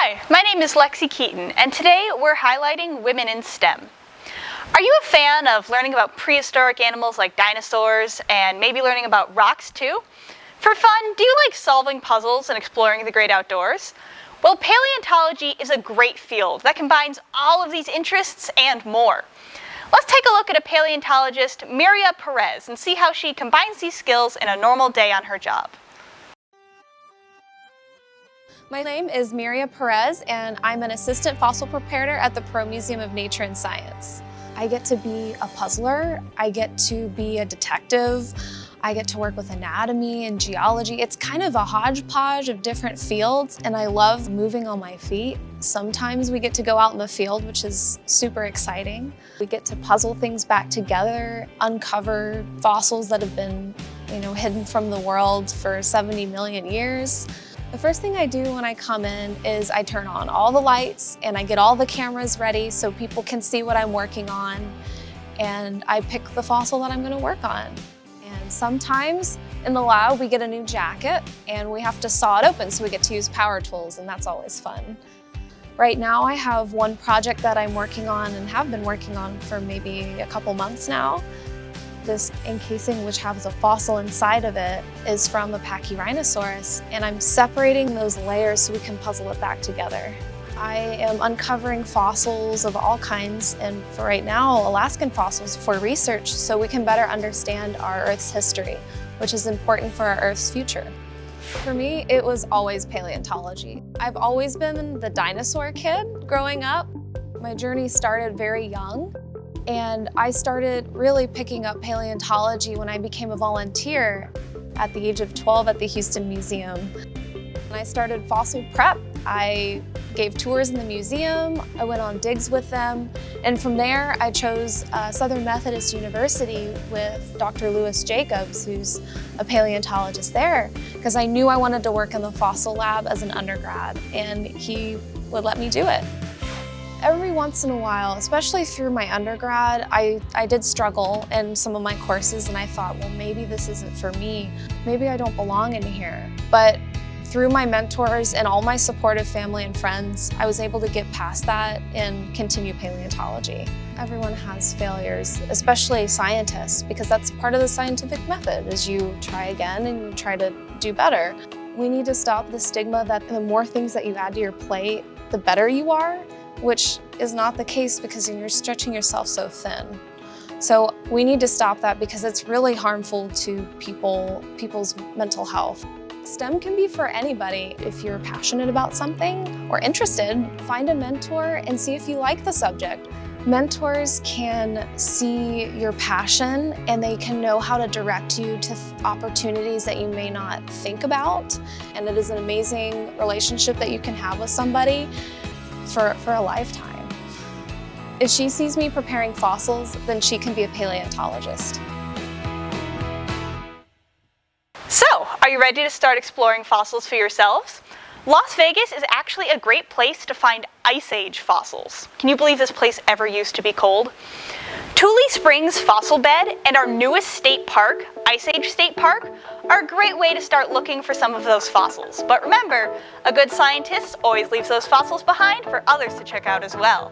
Hi, my name is Lexi Keaton, and today we're highlighting women in STEM. Are you a fan of learning about prehistoric animals like dinosaurs and maybe learning about rocks too? For fun, do you like solving puzzles and exploring the great outdoors? Well, paleontology is a great field that combines all of these interests and more. Let's take a look at a paleontologist, Myria Perez, and see how she combines these skills in a normal day on her job. My name is Myria Perez, and I'm an assistant fossil preparator at the Peru Museum of Nature and Science. I get to be a puzzler, I get to be a detective, I get to work with anatomy and geology. It's kind of a hodgepodge of different fields, and I love moving on my feet. Sometimes we get to go out in the field, which is super exciting. We get to puzzle things back together, uncover fossils that have been, hidden from the world for 70 million years. The first thing I do when I come in is I turn on all the lights and I get all the cameras ready so people can see what I'm working on, and I pick the fossil that I'm going to work on. And sometimes in the lab we get a new jacket and we have to saw it open, so we get to use power tools, and that's always fun. Right now I have one project that I'm working on and have been working on for maybe a couple months now. This encasing, which has a fossil inside of it, is from a Pachyrhinosaurus, and I'm separating those layers so we can puzzle it back together. I am uncovering fossils of all kinds, and for right now, Alaskan fossils for research so we can better understand our Earth's history, which is important for our Earth's future. For me, it was always paleontology. I've always been the dinosaur kid growing up. My journey started very young. And I started really picking up paleontology when I became a volunteer at the age of 12 at the Houston Museum. And I started fossil prep. I gave tours in the museum, I went on digs with them, and from there I chose Southern Methodist University with Dr. Lewis Jacobs, who's a paleontologist there, because I knew I wanted to work in the fossil lab as an undergrad, and he would let me do it. Every once in a while, especially through my undergrad, I did struggle in some of my courses, and I thought, well, maybe this isn't for me. Maybe I don't belong in here. But through my mentors and all my supportive family and friends, I was able to get past that and continue paleontology. Everyone has failures, especially scientists, because that's part of the scientific method, is you try again and you try to do better. We need to stop the stigma that the more things that you add to your plate, the better you are, which is not the case because you're stretching yourself so thin. So we need to stop that because it's really harmful to people's mental health. STEM can be for anybody. If you're passionate about something or interested, find a mentor and see if you like the subject. Mentors can see your passion and they can know how to direct you to opportunities that you may not think about. And it is an amazing relationship that you can have with somebody for a lifetime. If she sees me preparing fossils, then she can be a paleontologist. So, are you ready to start exploring fossils for yourselves? Las Vegas is actually a great place to find Ice Age fossils. Can you believe this place ever used to be cold? Tule Springs Fossil Bed and our newest state park, Ice Age State Park, are a great way to start looking for some of those fossils. But remember, a good scientist always leaves those fossils behind for others to check out as well.